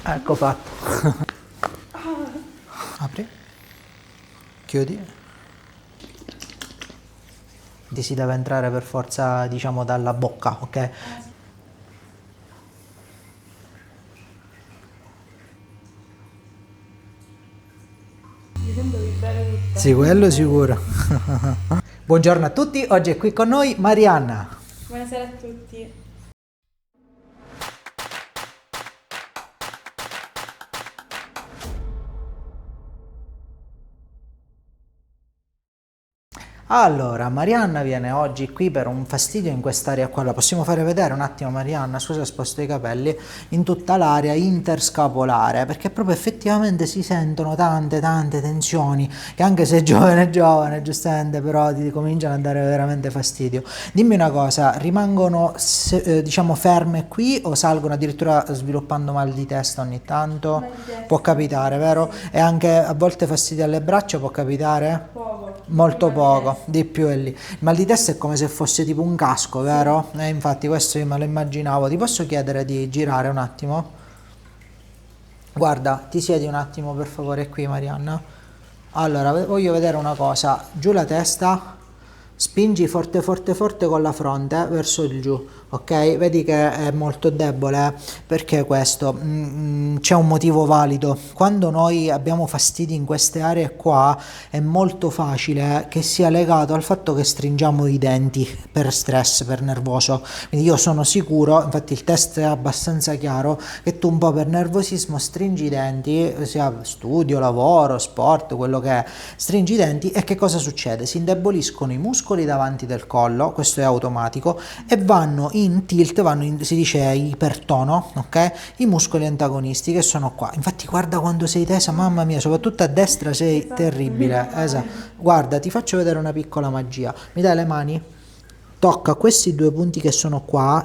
Ecco fatto. Apri, chiudi. Ti si deve entrare per forza, diciamo, dalla bocca, ok? Mi sento vibrare tutta. Sì, quello sicuro. Buongiorno a tutti, oggi è qui con noi Marianna. Buonasera a tutti. Allora, Marianna viene oggi qui per un fastidio in quest'area qua. La possiamo fare vedere un attimo, Marianna? Scusa, sposto i capelli. In tutta l'area interscapolare, perché proprio effettivamente si sentono tante tensioni, che anche se giovane, giustamente, però ti cominciano a dare veramente fastidio. Dimmi una cosa, rimangono, diciamo, ferme qui o salgono addirittura sviluppando mal di testa ogni tanto? Mal di testa. Può capitare, vero? Sì. E anche a volte fastidio alle braccia può capitare? Poco. Molto Mal di poco, testa. di più è lì. Il mal di testa è come se fosse tipo un casco, vero? Infatti questo io me lo immaginavo. Ti posso chiedere di girare un attimo? Guarda, ti siedi un attimo per favore qui, Marianna. Allora, voglio vedere una cosa. Giù la testa, spingi forte con la fronte verso il giù, ok? Vedi che è molto debole, perché questo? C'è un motivo valido. Quando noi abbiamo fastidi in queste aree qua, è molto facile che sia legato al fatto che stringiamo i denti per stress, per nervoso. Quindi io sono sicuro, infatti il test è abbastanza chiaro, che tu un po' per nervosismo stringi i denti, sia studio, lavoro, sport, quello che è, stringi i denti e che cosa succede? Si indeboliscono i muscoli davanti del collo, questo è automatico, e vanno in tilt, si dice ipertono, ok? I muscoli antagonisti che sono qua. Infatti guarda quando sei tesa, mamma mia, soprattutto a destra sei Esatto, terribile. Esatto. Guarda, ti faccio vedere una piccola magia. Mi dai le mani? Tocca questi due punti che sono qua,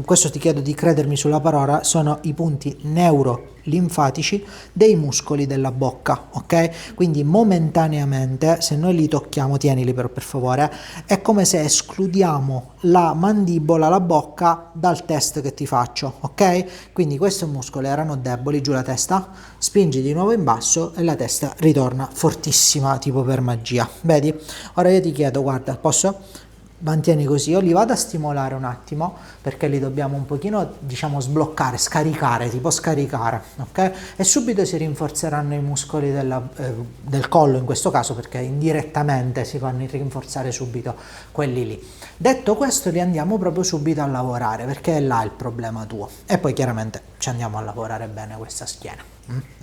questo ti chiedo di credermi sulla parola, sono i punti neurolinfatici dei muscoli della bocca, ok? Quindi momentaneamente, se noi li tocchiamo, tienili però per favore, è come se escludiamo la mandibola, la bocca dal test che ti faccio, ok? Quindi questi muscoli erano deboli, giù la testa, spingi di nuovo in basso e la testa ritorna fortissima, tipo per magia, vedi? Ora io ti chiedo, guarda, posso? Mantieni così, io li vado a stimolare un attimo perché li dobbiamo un pochino, diciamo, sbloccare, scaricare, tipo scaricare, ok? E subito si rinforzeranno i muscoli del collo in questo caso, perché indirettamente si fanno rinforzare subito quelli lì. Detto questo, li andiamo proprio subito a lavorare, perché è là il problema tuo. E poi chiaramente ci andiamo a lavorare bene questa schiena.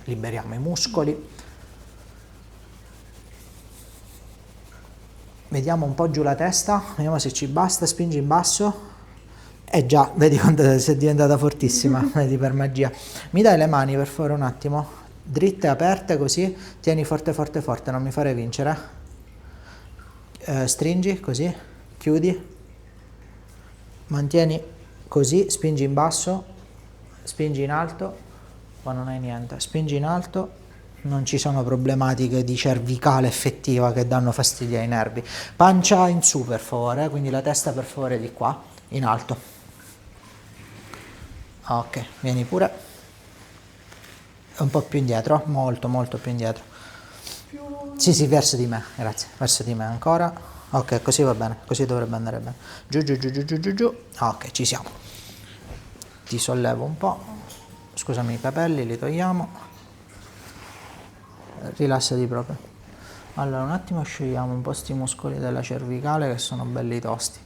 Liberiamo i muscoli. Vediamo un po' giù la testa, vediamo se ci basta, spingi in basso. Già, vedi quanto sei diventata fortissima, vedi per magia. Mi dai le mani per favore un attimo? Dritte, aperte così, tieni forte, non mi fare vincere. Stringi così, chiudi, mantieni così, spingi in basso, spingi in alto, qua non hai niente, spingi in alto, non ci sono problematiche di cervicale effettiva che danno fastidio ai nervi. Pancia in su per favore, quindi la testa per favore di qua, in alto. Ok, vieni pure. Un po' più indietro, molto più indietro. Sì, verso di me, grazie, verso di me ancora. Ok, così va bene, così dovrebbe andare bene. Giù. Ok, ci siamo. Ti sollevo un po'. Scusami i capelli, li togliamo. Rilassati proprio. Allora un attimo sciogliamo un po' sti muscoli della cervicale che sono belli tosti.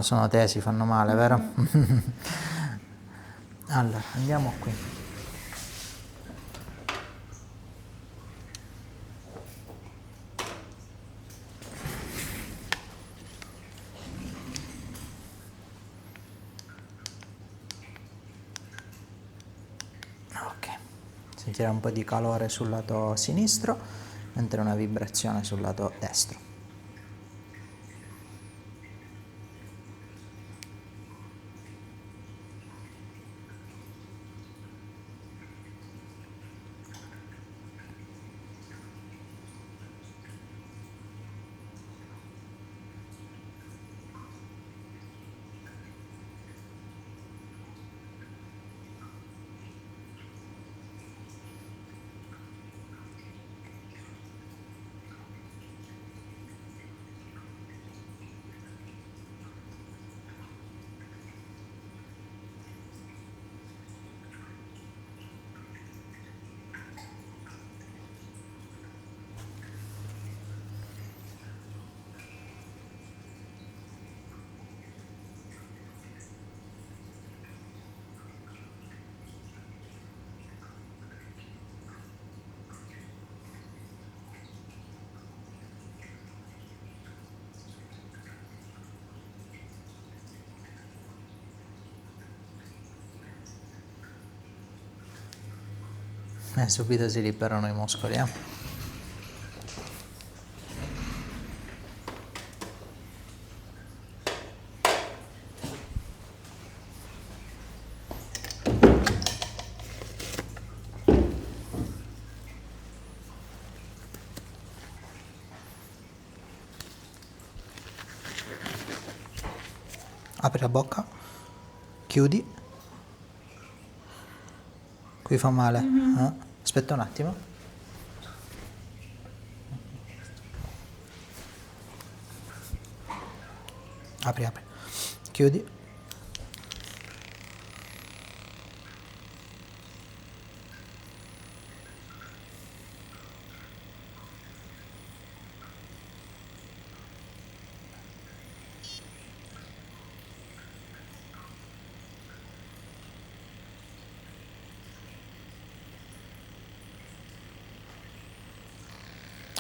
Sono tesi, fanno male, vero? Allora andiamo qui. Ok, sentirà un po' di calore sul lato sinistro, mentre una vibrazione sul lato destro. Subito si liberano i muscoli, eh. Apri la bocca, chiudi. Qui fa male. Aspetta un attimo. Apri, apri. Chiudi.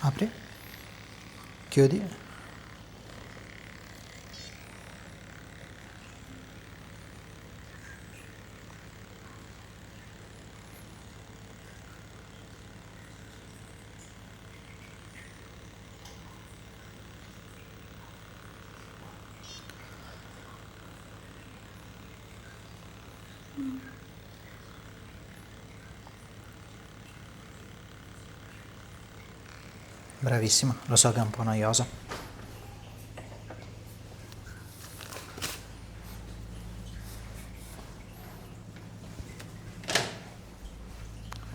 Apri. Chiudi. Bravissima, lo so che è un po' noiosa.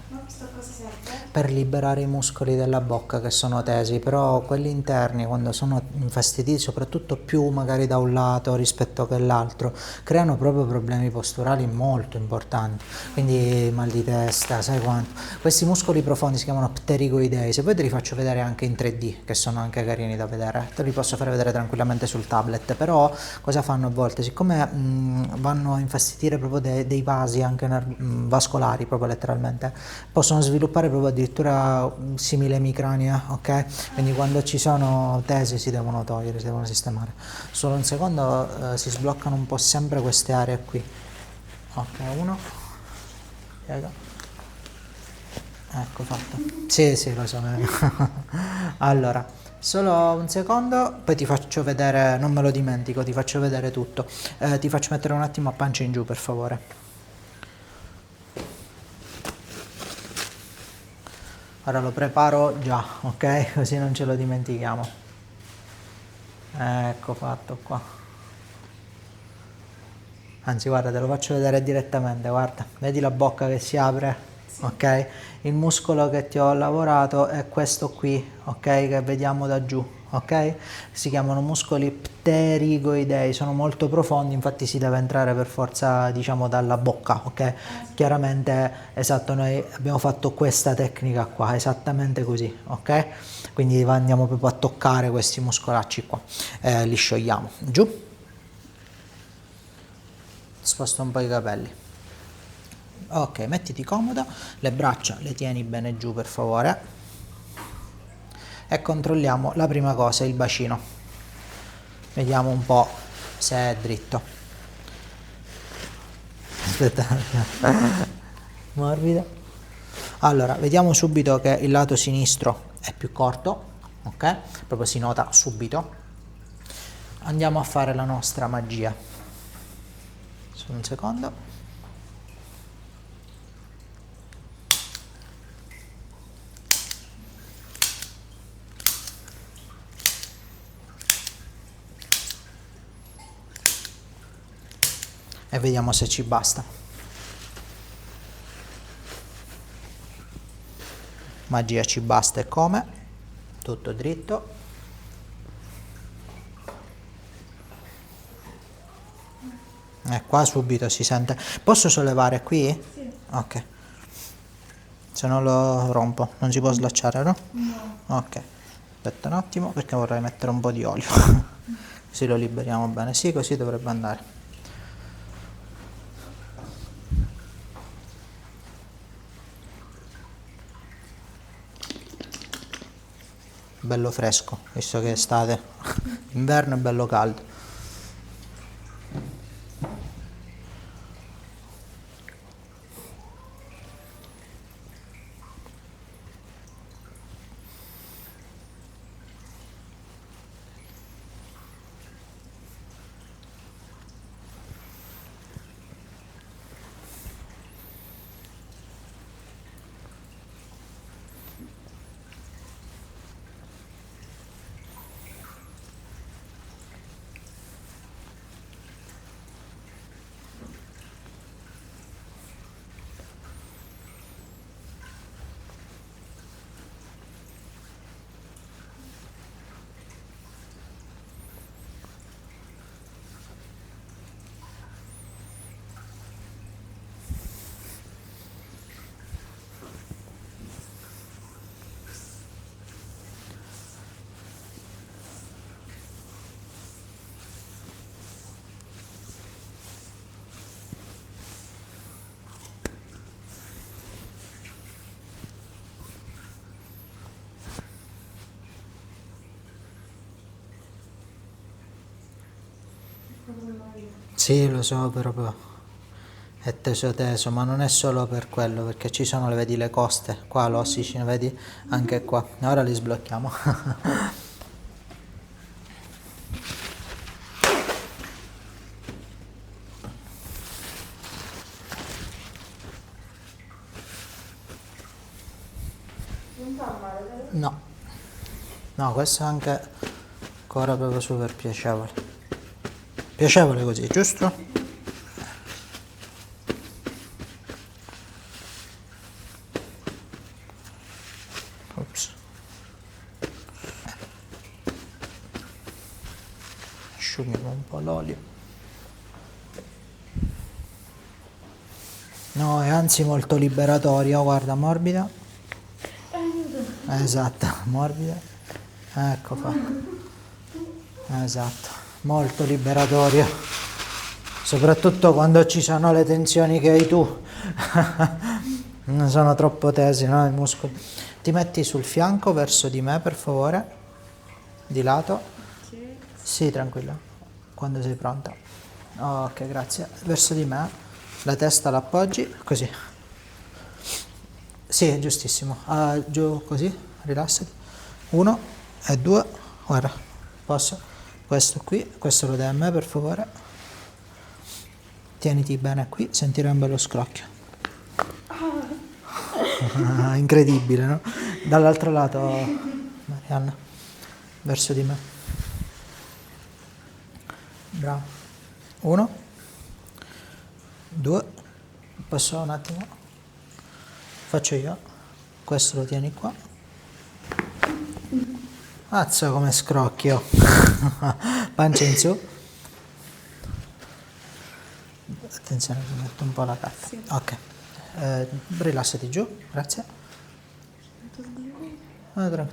Ma questa cosa serve? Per liberare i muscoli della bocca che sono tesi, però quelli interni quando sono infastiditi, soprattutto più magari da un lato rispetto che l'altro, creano proprio problemi posturali molto importanti, quindi mal di testa, sai quanto. Questi muscoli profondi si chiamano pterigoidei, se poi te li faccio vedere anche in 3D, che sono anche carini da vedere, te li posso fare vedere tranquillamente sul tablet, però cosa fanno a volte? Siccome vanno a infastidire proprio dei vasi anche vascolari, proprio letteralmente, possono sviluppare proprio addirittura simile emicrania, ok? Quindi quando ci sono tesi si devono togliere, si devono sistemare. Solo un secondo, si sbloccano un po' sempre queste aree qui. Ok, uno. Piega. Ecco fatto. Sì, sì, lo so. Allora, solo un secondo, poi ti faccio vedere, non me lo dimentico, ti faccio vedere tutto. Ti faccio mettere un attimo a pancia in giù, per favore. Ora lo preparo già, ok? Così non ce lo dimentichiamo. Ecco fatto qua. Anzi, guarda, te lo faccio vedere direttamente, guarda. Vedi la bocca che si apre? Sì. Ok? Il muscolo che ti ho lavorato è questo qui, ok? Che vediamo da giù, ok? Si chiamano muscoli pterigoidei, sono molto profondi, infatti si deve entrare per forza, diciamo, dalla bocca, ok? Chiaramente, esatto, noi abbiamo fatto questa tecnica qua, esattamente così, ok? Quindi andiamo proprio a toccare questi muscolacci qua, li sciogliamo. Giù. Sposto un po' i capelli. Ok, mettiti comoda, le braccia le tieni bene giù per favore e controlliamo la prima cosa, il bacino. Vediamo un po' se è dritto. Aspetta, morbido. Allora, vediamo subito che il lato sinistro è più corto, ok? Proprio si nota subito. Andiamo a fare la nostra magia. Solo un secondo. E vediamo se ci basta. Magia ci basta e come? Tutto dritto. E qua subito si sente. Posso sollevare qui? Sì. Ok. Se non lo rompo, non si può slacciare, no? No. Ok. Aspetta un attimo perché vorrei mettere un po' di olio. Così lo liberiamo bene. Sì, così dovrebbe andare. Bello fresco, visto che è estate. Inverno è bello caldo. Sì, lo so, proprio è teso teso, ma non è solo per quello, perché ci sono, le vedi, le coste, qua l'ossici, vedi, anche qua. Ora li sblocchiamo. Non fa male, vero? No, no, questo è anche ancora proprio super piacevole. Piacevole così, giusto? Ops. Asciughiamo un po' l'olio. No, è anzi molto liberatorio, guarda, morbida. Esatto, morbida. Ecco qua. Esatto, molto liberatorio. Soprattutto quando ci sono le tensioni che hai tu. Non sono troppo tesi, no, i muscoli. Ti metti sul fianco verso di me, per favore. Di lato. Sì. Sì, tranquilla. Quando sei pronta. Ok, grazie. Verso di me. La testa l'appoggi, così. Sì, è giustissimo. Ah, giù così, rilassati. 1 e 2. Guarda, posso? Questo qui, questo lo dai a me, per favore. Tieniti bene qui, sentirai un bello scrocchio. Incredibile, no? Dall'altro lato, Marianna, verso di me. Bravo. 1, 2, posso un attimo? Faccio io. Questo lo tieni qua. Mazza come scrocchio. Pancia in su. Attenzione, mi metto un po' la carta. Sì. Ok. Rilassati giù, grazie.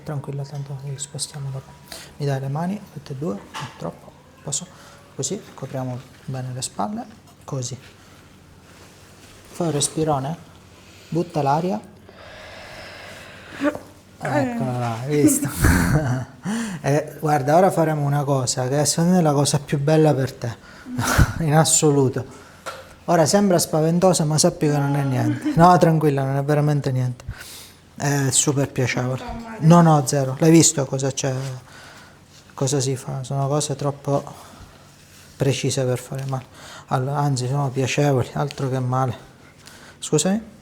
Tranquilla, tanto li spostiamo dopo. Mi dai le mani, tutte e due, non troppo. Posso? Così, copriamo bene le spalle. Così. Fai un respirone. Butta l'aria. Eccola là, hai visto? Guarda, ora faremo una cosa che secondo me è la cosa più bella per te, in assoluto. Ora sembra spaventosa, ma sappi che non è niente. No, tranquilla, non è veramente niente. È super piacevole. No, no, zero. L'hai visto cosa c'è? Cosa si fa? Sono cose troppo precise per fare male. Allora, anzi, sono piacevoli, altro che male. Scusami?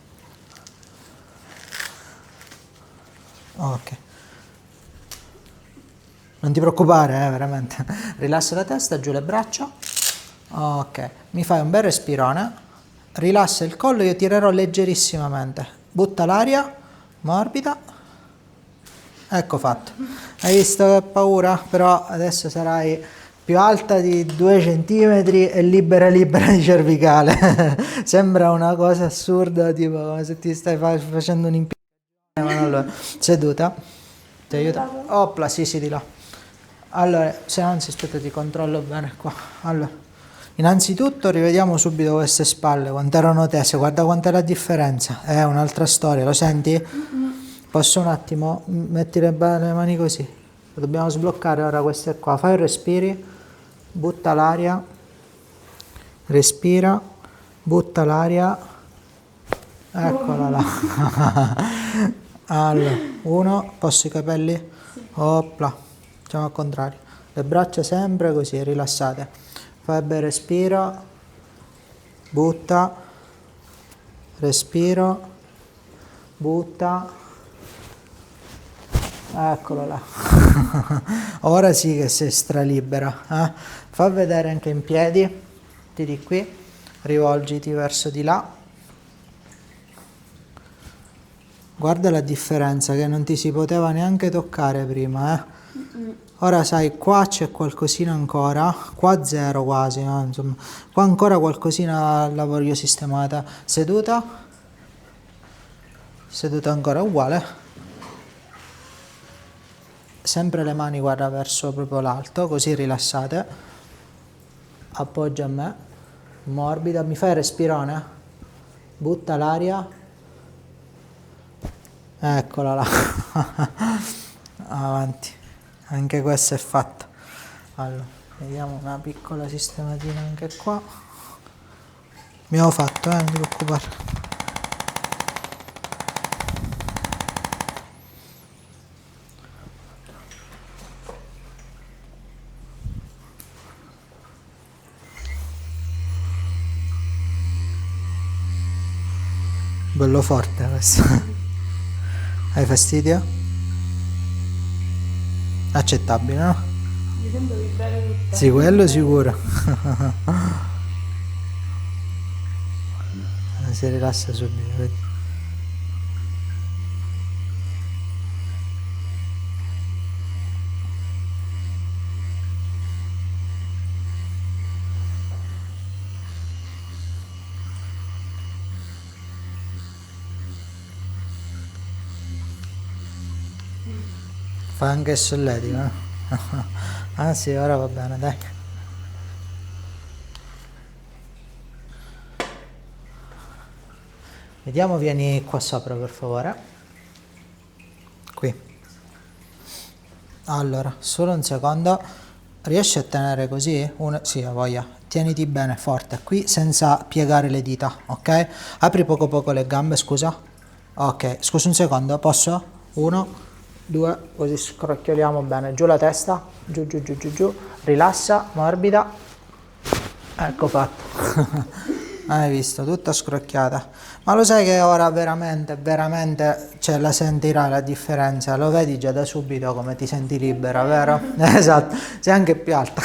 Ok. Non ti preoccupare, veramente. Rilassa la testa, giù le braccia. Ok, mi fai un bel respirone. Rilassa il collo, io tirerò leggerissimamente. Butta l'aria, morbida. Ecco fatto. Hai visto che paura? Però adesso sarai più alta di 2 centimetri e libera libera di cervicale. Sembra una cosa assurda, tipo come se ti stai facendo un'impiccagione, ma non lo è. Seduta. Ti aiuta? Opla, sì, sì, di là. Allora, se anzi, aspetta, ti controllo bene qua. Allora, innanzitutto rivediamo subito queste spalle, quanto erano tese, guarda quanta è la differenza. È un'altra storia, lo senti? Posso un attimo? Metti le mani così. Dobbiamo sbloccare ora queste qua. Fai un respiri, butta l'aria, respira, butta l'aria. Eccola là. Allora, 1, posso i capelli? Opla. Facciamo al contrario, le braccia sempre così, rilassate. Fai bel respiro, butta, respiro, butta, eccolo là. Ora sì che sei stralibera. Fa vedere anche in piedi, ti di qui, rivolgiti verso di là. Guarda la differenza che non ti si poteva neanche toccare prima, Ora sai, qua c'è qualcosina ancora, qua zero quasi, no? Insomma, qua ancora qualcosina la voglio sistemata. Seduta? Seduta ancora uguale. Sempre le mani guarda verso proprio l'alto, così rilassate. Appoggia a me, morbida. Mi fai respirone? Butta l'aria. Eccola là. Avanti. Anche questo è fatto. Allora, Vediamo una piccola sistematina anche qua. Abbiamo fatto, non ti preoccupare. Bello forte questo. Hai fastidio? Accettabile, no? Mi sento vibrare tutta. Sì, quello sicuro. Si rilassa subito, vedi? Fa anche il solletico, no? Ah sì, ora va bene, dai. Vediamo, vieni qua sopra per favore. Qui. Allora, solo un secondo. Riesci a tenere così? Sì, a voglia. Tieniti bene, forte. Qui senza piegare le dita, ok? Apri poco poco le gambe, scusa. Ok, scusa un secondo, posso? 1, 2, così scrocchioliamo bene. Giù la testa, giù, giù, giù, giù, giù. Rilassa, morbida. Ecco fatto. Hai visto, tutta scrocchiata. Ma lo sai che ora veramente, veramente, cioè, la sentirai la differenza? Lo vedi già da subito come ti senti libera, vero? Esatto, sei anche più alta.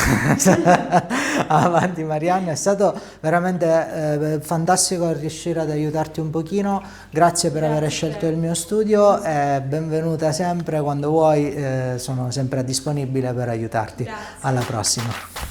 Avanti Marianna, è stato veramente fantastico riuscire ad aiutarti un pochino. Grazie per aver scelto il mio studio e benvenuta sempre quando vuoi, sono sempre disponibile per aiutarti. Grazie. Alla prossima.